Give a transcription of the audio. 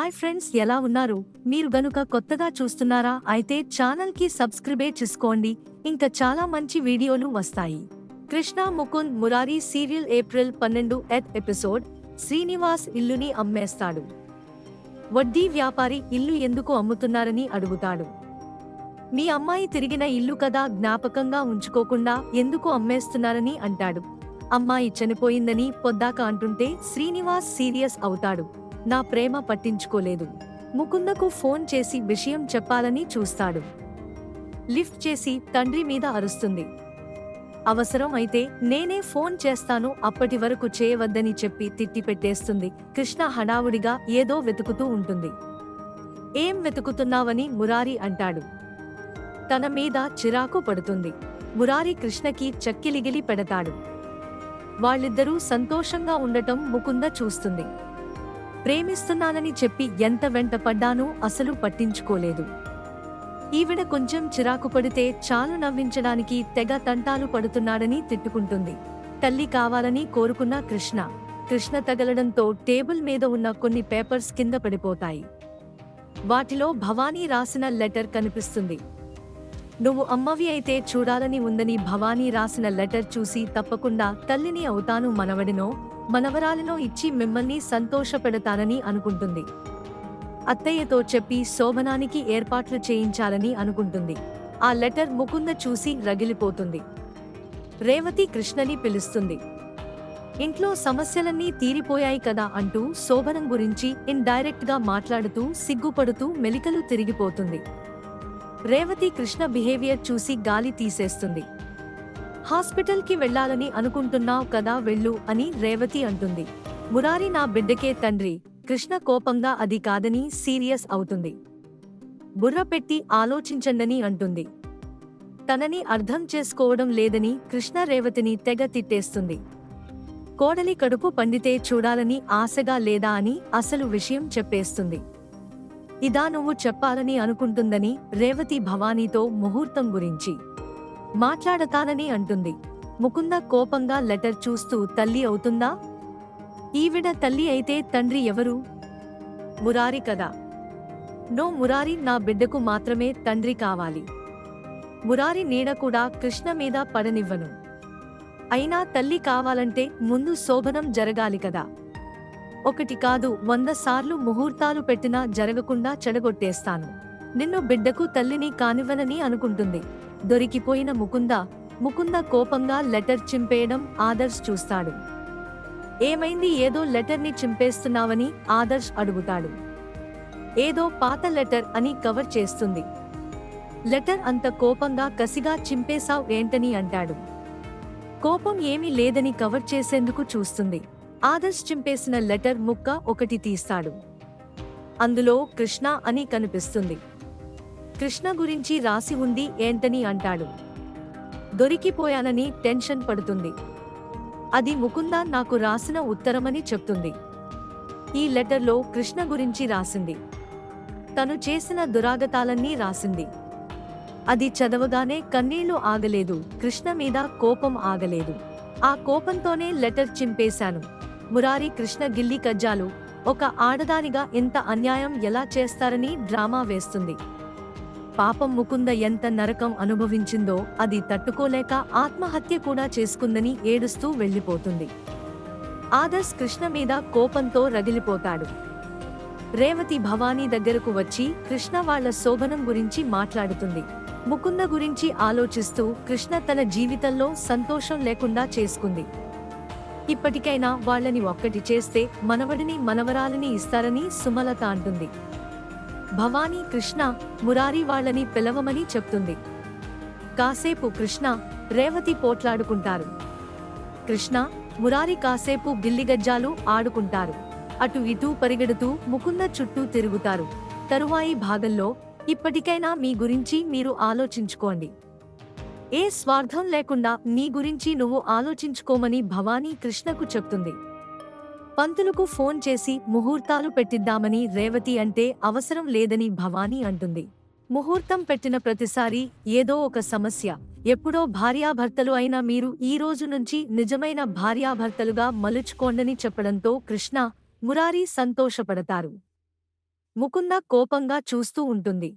Hi friends, ఎలా ఉన్నారు? మీరు గనుక కొత్తగా చూస్తున్నారా అయితే ఛానల్ కి సబ్స్క్రైబ్ చేసుకోండి. ఇంకా చాలా మంచి వీడియోలు వస్తాయి. Krishna Mukund Murari serial April 12 episode. Srinivas ఇల్లుని అమ్మేస్తాడు. వడ్డీ వ్యాపారి ఇల్లు ఎందుకు అమ్ముతున్నారని అడుగుతాడు. మీ అమ్మాయి తిరిగిన ఇల్లు కదా, జ్ఞాపకంగా ఉంచుకోకుండా ఎందుకు అమ్మేస్తున్నారని అంటాడు. అమ్మాయి చనిపోయిందని పొద్దాక అంటుంటే శ్రీనివాస్ సీరియస్ అవుతాడు. నా ప్రేమ పట్టించుకోలేదు. ముకుందకు ఫోన్ చేసి విషయం చెప్పాలని చూస్తాడు. లిఫ్ట్ చేసి తండ్రి మీద అరుస్తుంది. అవసరం అయితే నేనే ఫోన్ చేస్తాను, అప్పటి వరకు చేయవద్దని చెప్పి తిట్టి పెట్టేస్తుంది. కృష్ణ హడావుడిగా ఏదో వెతుకుతూ ఉంటుంది. ఏం వెతుకుతున్నావని మురారి అంటాడు. తన మీద చిరాకు పడుతుంది. మురారి కృష్ణకి చక్కిలిగిలి పెడతాడు. వాళ్ళిద్దరూ సంతోషంగా ఉండటం ముకుంద చూస్తుంది. ప్రేమిస్తున్నానని చెప్పి ఎంత వెంట పడ్డానో అసలు పట్టించుకోలేదు. ఈవిడ కొంచెం చిరాకు పడితే చాలు, నవ్వించడానికి తెగ తంటాలు పడుతున్నాడని తిట్టుకుంటుంది. తల్లి కావాలని కోరుకున్న కృష్ణ తగలడంతో టేబుల్ మీద ఉన్న కొన్ని పేపర్స్ కింద పడిపోతాయి. వాటిలో భవానీ రాసిన లెటర్ కనిపిస్తుంది. నువ్వు అమ్మవి అయితే చూడాలని ఉందని భవానీ రాసిన లెటర్ చూసి తప్పకుండా తల్లిని అవుతాను, మనవడినో మనవరాలినో ఇచ్చి మిమ్మల్ని సంతోషపెడతానని అనుకుంటుంది. అత్తయ్యతో చెప్పి శోభనానికి ఏర్పాట్లు చేయించాలని అనుకుంటుంది. ఆ లెటర్ ముకుంద చూసి రగిలిపోతుంది. రేవతి కృష్ణని పిలుస్తుంది. ఇంట్లో సమస్యలన్నీ తీరిపోయాయి కదా అంటూ శోభనం గురించి ఇండైరెక్ట్ గా మాట్లాడుతూ సిగ్గుపడుతూ మెలికలు తిరిగిపోతుంది. రేవతి కృష్ణ బిహేవియర్ చూసి గాలి తీసేస్తుంది. హాస్పిటల్ కి వెళ్లాలని అనుకుంటున్నావు కదా, వెళ్ళు అని రేవతి అంటుంది. మురారి నా బిడ్డకే తండ్రి. కృష్ణ కోపంగా అది కాదని సీరియస్ అవుతుంది. బుర్ర పెట్టి ఆలోచించండని అంటుంది. తనని అర్థం చేసుకోవడం లేదని కృష్ణ రేవతిని తెగ తిట్టేస్తుంది. కోడలి కడుపు పండితే చూడాలని ఆశగా లేదా అని అసలు విషయం చెప్పేస్తుంది. ఇదా నువ్వు చెప్పాలని అనుకుంటుందని రేవతి భవానీతో ముహూర్తం గురించి మాట్లాడతానని అంటుంది. ముకుంద కోపంగా లెటర్ చూస్తూ తల్లి అవుతుందా? ఈవిడ తల్లి అయితే తండ్రి ఎవరు? మురారి కదా. నో, మురారి నా బిడ్డకు మాత్రమే తండ్రి కావాలి. మురారి నీడ కూడా కృష్ణ మీద పడనివ్వను. అయినా తల్లి కావాలంటే ముందు శోభనం జరగాలి కదా. ఒకటి కాదు 100 సార్లు ముహూర్తాలు పెట్టినా జరగకుండా చెడగొట్టేస్తాను. నిన్ను బిడ్డకు తల్లిని కానివ్వనని అనుకుంటుంది. దొరికిపోయిన ముకుంద కోపంగా లెటర్ చింపేయడం ఆదర్శ్ చూస్తాడు. ఏమైంది, ఏదో లెటర్ని చింపేస్తున్నావని ఆదర్శ్ అడుగుతాడు. ఏదో పాత లెటర్ అని కవర్ చేస్తుంది. లెటర్ అంత కోపంగా కసిగా చింపేశావ్ ఏంటని అంటాడు. కోపం ఏమీ లేదని కవర్ చేసేందుకు చూస్తుంది. ఆదర్శ్ చింపేసిన లెటర్ ముక్క ఒకటి తీస్తాడు. అందులో కృష్ణ అని కనిపిస్తుంది. కృష్ణ గురించి రాసి ఉంది ఏంటని అంటాడు. దొరికిపోయానని టెన్షన్ పడుతుంది. అది ముకుంద నాకు రాసిన ఉత్తరమని చెప్తుంది. ఈ లెటర్లో కృష్ణ గురించి రాసింది. తను చేసిన దురాగతాలన్నీ రాసింది. అది చదవగానే కన్నీళ్లు ఆగలేదు, కృష్ణ మీద కోపం ఆగలేదు. ఆ కోపంతోనే లెటర్ చింపేశాను. మురారి కృష్ణ గిల్లి కజ్జాలు. ఒక ఆడదానిగా ఇంత అన్యాయం ఎలా చేస్తారని డ్రామా వేస్తుంది. పాపం ముకుంద ఎంత నరకం అనుభవించిందో అది తట్టుకోలేక ఆత్మహత్య కూడా చేసుకుందని ఏడుస్తూ వెళ్లిపోతుంది. ఆదర్శ్ కృష్ణ మీద కోపంతో రగిలిపోతాడు. రేవతి భవానీ దగ్గరకు వచ్చి కృష్ణ వాళ్ల శోభనం గురించి మాట్లాడుతుంది. ముకుంద గురించి ఆలోచిస్తూ కృష్ణ తన జీవితంలో సంతోషం లేకుండా చేసుకుంది. ఇప్పటికైనా వాళ్ళని ఒక్కటి చేస్తే మనవడిని మనవరాలిని ఇస్తారని సుమలత అంటుంది. భవానీ కృష్ణ మురారి వాళ్ళని పిలవమని చెప్తుంది. కాసేపు కృష్ణ రేవతి పోట్లాడుకుంటారు. కృష్ణ మురారి కాసేపు గిల్లిగజ్జాలు ఆడుకుంటారు. అటు ఇటూ పరిగెడుతూ ముకుంద చుట్టూ తిరుగుతారు. తరువాయి భాగంలో ఇప్పటికైనా మీ గురించి మీరు ఆలోచించుకోండి. ఏ స్వార్థం లేకుండా నీ గురించి నువ్వు ఆలోచించుకోమని భవానీ కృష్ణకు చెప్తుంది. పంతులకు ఫోన్ చేసి ముహూర్తాలు పెట్టిద్దామని రేవతి అంటే అవసరం లేదని భవానీ అంటుంది. ముహూర్తం పెట్టిన ప్రతిసారి ఏదో ఒక సమస్య. ఎప్పుడో భార్యాభర్తలు అయిన మీరు ఈ రోజు నుంచి నిజమైన భార్యాభర్తలుగా మలుచుకోండని చెప్పడంతో కృష్ణ మురారి సంతోషపడతారు. ముకుంద కోపంగా చూస్తూ ఉంటుంది.